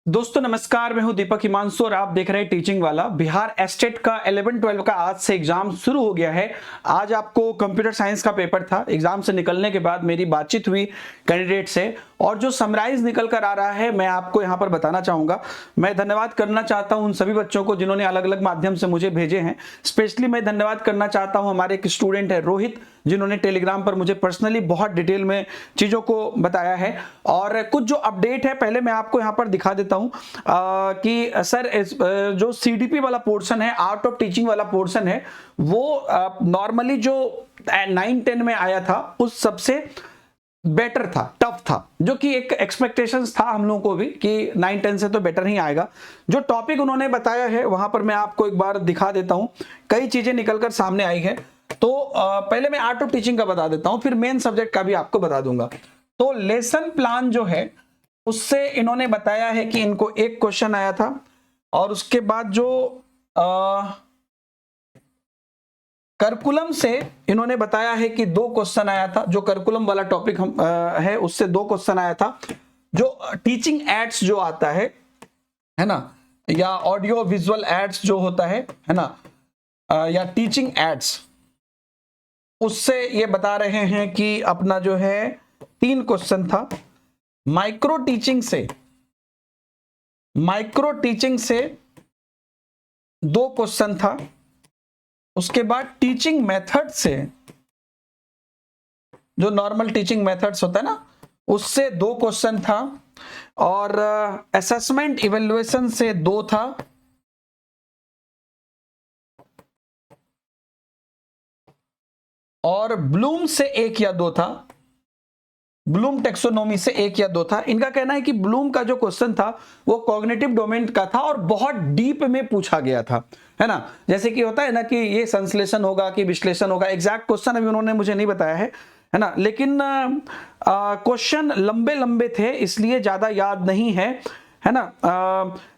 दोस्तों नमस्कार, मैं हूं दीपक हिमांशु और आप देख रहे हैं टीचिंग वाला। बिहार एस्टेट का 11-12 का आज से एग्जाम शुरू हो गया है। आज आपको कंप्यूटर साइंस का पेपर था। एग्जाम से निकलने के बाद मेरी बातचीत हुई कैंडिडेट से और जो समराइज निकल कर आ रहा है मैं आपको यहां पर बताना चाहूंगा। मैं धन्यवाद करना चाहता हूं उन सभी बच्चों को जिन्होंने अलग अलग माध्यम से मुझे भेजे हैं। स्पेशली मैं धन्यवाद करना चाहता हूं हमारे एक स्टूडेंट है रोहित, जिन्होंने टेलीग्राम पर मुझे पर्सनली बहुत डिटेल में चीजों को बताया है। और कुछ जो अपडेट है पहले मैं आपको यहां पर दिखा देता हूं कि सर जो सीडीपी वाला पोर्शन है, आउट ऑफ टीचिंग वाला पोर्शन है, वो नॉर्मली जो 9-10 में आया था उस सबसे बेटर था, टफ था, जो कि एक एक्सपेक्टेशंस था हम लोगों को भी कि 9-10 से तो बेटर ही आएगा। जो टॉपिक उन्होंने बताया है वहां पर मैं आपको एक बार दिखा देता हूं। कई चीजें निकलकर सामने आई है, तो पहले मैं आर्ट ऑफ टीचिंग का बता देता हूं, फिर मेन सब्जेक्ट का भी आपको बता दूंगा। तो लेसन प्लान जो है उससे इन्होंने बताया है कि इनको एक क्वेश्चन आया था और उसके बाद जो करिकुलम से इन्होंने बताया है कि 2 क्वेश्चन आया था। जो करिकुलम वाला टॉपिक हम है उससे 2 क्वेश्चन आया था। जो टीचिंग एड्स जो आता है ना, या ऑडियो विजुअल एड्स जो होता है ना, या टीचिंग एड्स, उससे ये बता रहे हैं कि अपना जो है 3 क्वेश्चन था। माइक्रो टीचिंग से 2 क्वेश्चन था। उसके बाद टीचिंग मेथड से, जो नॉर्मल टीचिंग मेथड्स होता है ना, उससे 2 क्वेश्चन था। और असेसमेंट इवैल्यूएशन से 2 था। और ब्लूम से 1 या 2 था। ब्लूम टेक्सोनोमी से 1 या 2 था। इनका कहना है कि ब्लूम का जो क्वेश्चन था वो कॉग्निटिव डोमेन का था और बहुत डीप में पूछा गया था, है ना। जैसे कि होता है ना कि ये संश्लेषण होगा कि विश्लेषण होगा, एग्जैक्ट क्वेश्चन अभी उन्होंने मुझे नहीं बताया है ना, लेकिन क्वेश्चन लंबे लंबे थे इसलिए ज्यादा याद नहीं है ना।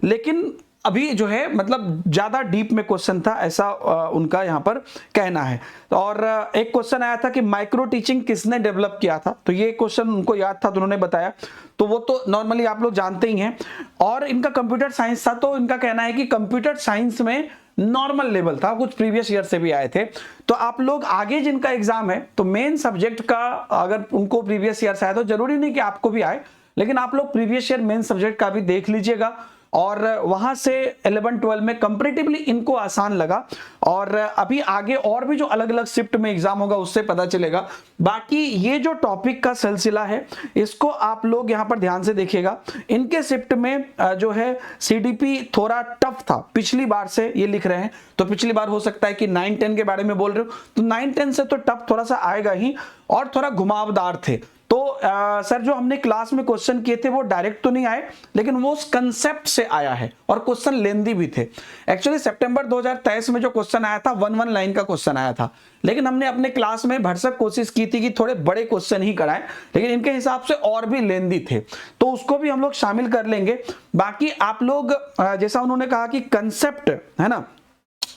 लेकिन अभी जो है मतलब ज्यादा डीप में क्वेश्चन था, ऐसा उनका यहां पर कहना है। और एक क्वेश्चन आया था कि माइक्रो टीचिंग किसने डेवलप किया था, तो ये क्वेश्चन उनको याद था तो उन्होंने बताया। तो वो तो नॉर्मली आप लोग जानते ही हैं। और इनका कंप्यूटर साइंस था, तो इनका कहना है कि कंप्यूटर साइंस में नॉर्मल लेवल था, कुछ प्रीवियस ईयर से भी आए थे। तो आप लोग आगे जिनका एग्जाम है तो मेन सब्जेक्ट का अगर उनको प्रीवियस ईयर से आया तो जरूरी नहीं कि आपको भी आए, लेकिन आप लोग प्रीवियस ईयर मेन सब्जेक्ट का भी देख लीजिएगा। और वहां से 11-12 में कंपैरेटिवली इनको आसान लगा। और अभी आगे और भी जो अलग अलग शिफ्ट में एग्जाम होगा उससे पता चलेगा। बाकी ये जो टॉपिक का सिलसिला है इसको आप लोग यहां पर ध्यान से देखिएगा। इनके शिफ्ट में जो है सीडीपी थोड़ा टफ था पिछली बार से, ये लिख रहे हैं। तो पिछली बार हो सकता है कि 9-10 के बारे में बोल रहे हो, तो 9-10 से तो टफ थोड़ा सा आएगा ही और थोड़ा घुमावदार थे। तो सर जो हमने क्लास में क्वेश्चन किए थे वो डायरेक्ट तो नहीं आए, लेकिन वो उस कंसेप्ट से आया है और क्वेश्चन लेंदी भी थे। एक्चुअली सितंबर 2023 में जो क्वेश्चन आया था 1-1 लाइन का क्वेश्चन आया था, लेकिन हमने अपने क्लास में भरसक कोशिश की थी कि थोड़े बड़े क्वेश्चन ही कराएं, लेकिन इनके हिसाब से और भी लेंदी थे, तो उसको भी हम लोग शामिल कर लेंगे। बाकी आप लोग जैसा उन्होंने कहा कि कंसेप्ट है ना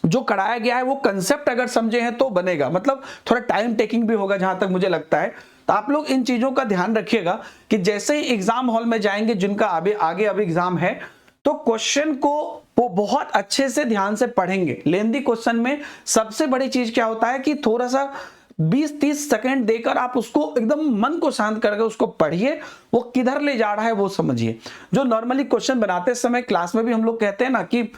जो कराया गया है वो कंसेप्ट अगर समझे हैं तो बनेगा, मतलब थोड़ा टाइम टेकिंग भी होगा जहां तक मुझे लगता है। तो आप लोग इन चीजों का ध्यान रखिएगा कि जैसे ही एग्जाम हॉल में जाएंगे, जिनका आगे अभी एग्जाम है, तो क्वेश्चन को वो बहुत अच्छे से ध्यान से पढ़ेंगे। लेंदी क्वेश्चन में सबसे बड़ी चीज क्या होता है कि थोड़ा सा 20-30 सेकंड देकर आप उसको एकदम मन को शांत करके उसको पढ़िए, वो किधर ले जा रहा है वो समझिए। जो नॉर्मली क्वेश्चन बनाते समय क्लास में भी हम लोग कहते हैं ना कि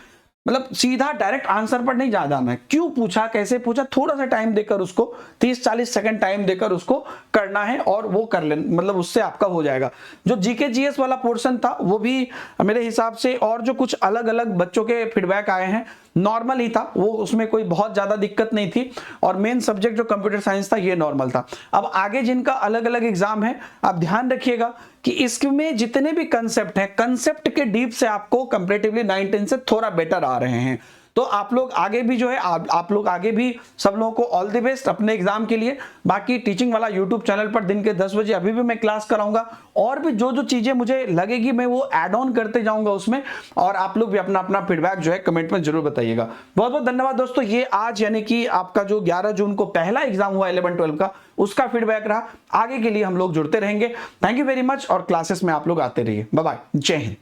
मतलब सीधा डायरेक्ट आंसर पर नहीं जाना है, क्यों पूछा, कैसे पूछा, थोड़ा सा टाइम देकर उसको 30-40 सेकंड टाइम देकर उसको करना है और वो कर लेना, मतलब उससे आपका हो जाएगा। जो जीके जीएस वाला पोर्शन था वो भी मेरे हिसाब से, और जो कुछ अलग अलग बच्चों के फीडबैक आए हैं, नॉर्मल ही था वो, उसमें कोई बहुत ज्यादा दिक्कत नहीं थी। और मेन सब्जेक्ट जो कंप्यूटर साइंस था ये नॉर्मल था। अब आगे जिनका अलग अलग एग्जाम है आप ध्यान रखिएगा कि इसमें जितने भी कंसेप्ट हैं, कंसेप्ट के डीप से आपको कंपैरेटिवली 9-10 से थोड़ा बेटर आ रहे हैं। तो आप लोग आगे भी जो है आप लोग आगे भी सब लोगों को ऑल द बेस्ट अपने एग्जाम के लिए। बाकी टीचिंग वाला यूट्यूब चैनल पर दिन के 10 बजे अभी भी मैं क्लास कराऊंगा, और भी जो जो चीजें मुझे लगेगी मैं वो ऐड ऑन करते जाऊंगा उसमें, और आप लोग भी अपना अपना फीडबैक जो है कमेंट में जरूर बताइएगा। बहुत बहुत धन्यवाद दोस्तों। ये आज यानी कि आपका जो 11 जून को पहला एग्जाम हुआ 11-12 का, उसका फीडबैक रहा। आगे के लिए हम लोग जुड़ते रहेंगे। थैंक यू वेरी मच, और क्लासेस में आप लोग आते रहिए। बाय बाय, जय हिंद।